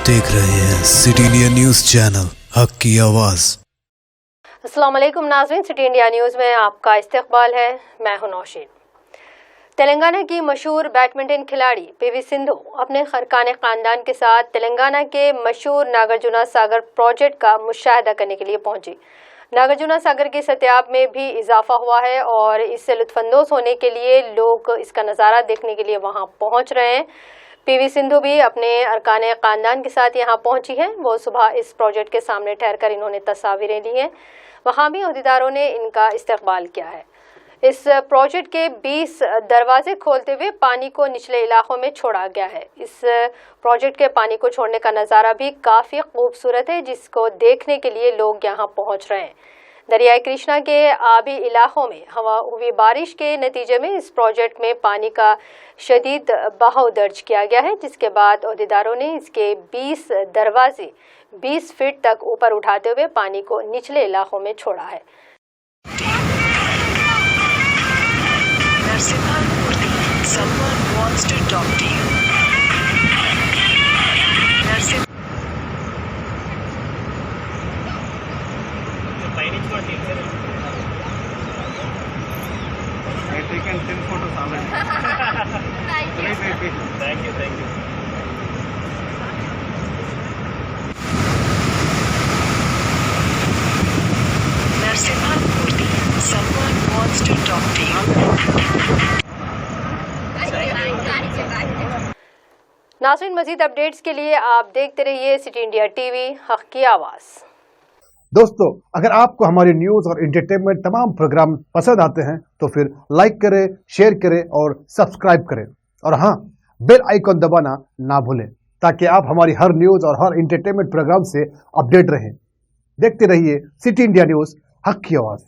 देख रहे हैं सिटी इंडिया न्यूज चैनल, हक की आवाज। अस्सलाम वालेकुम नाज़रीन, सिटी इंडिया न्यूज़ में आपका इस्तकबाल है। मैं हूं नौशीन। तेलंगाना की मशहूर बैडमिंटन खिलाड़ी पीवी सिंधु अपने खरकान ख़ानदान के साथ तेलंगाना के मशहूर नागार्जुना सागर प्रोजेक्ट का मुशाहिदा करने के लिए पहुंची। नागार्जुना सागर के सतयाब में भी इजाफा हुआ है और इससे लुत्फ़अंदोज़ होने के लिए लोग इसका नज़ारा देखने के लिए वहां पहुंच रहे हैं। पीवी सिंधु भी अपने अरकान ख़ानदान के साथ यहां पहुंची हैं। वो सुबह इस प्रोजेक्ट के सामने ठहरकर इन्होंने तस्वीरें ली हैं। वहां भी अहदेदारों ने इनका इस्तकबाल किया है। इस प्रोजेक्ट के 20 दरवाजे खोलते हुए पानी को निचले इलाकों में छोड़ा गया है। इस प्रोजेक्ट के पानी को छोड़ने का नज़ारा भी काफ़ी खूबसूरत है, जिसको देखने के लिए लोग यहां पहुंच रहे हैं। दरियाई कृष्णा के आबी इलाकों में हवा हुई बारिश के नतीजे में इस प्रोजेक्ट में पानी का शदीद बहाव दर्ज किया गया है, जिसके बाद अहदेदारों ने इसके 20 दरवाजे 20 फीट तक ऊपर उठाते हुए पानी को निचले इलाकों में छोड़ा है। Taken 10 photos already. Thank you. Narasimha Murthy, someone wants to talk to you. नाज़रीन, मज़ीद अपडेट्स के लिए आप देखते रहिए सिटी इंडिया टीवी, हक़ की आवाज़। दोस्तों, अगर आपको हमारी न्यूज़ और एंटरटेनमेंट तमाम प्रोग्राम पसंद आते हैं तो फिर लाइक करें, शेयर करें और सब्सक्राइब करें। और हाँ, बेल आइकॉन दबाना ना भूलें ताकि आप हमारी हर न्यूज़ और हर एंटरटेनमेंट प्रोग्राम से अपडेट रहें। देखते रहिए सिटी इंडिया न्यूज़, हक़ की आवाज़।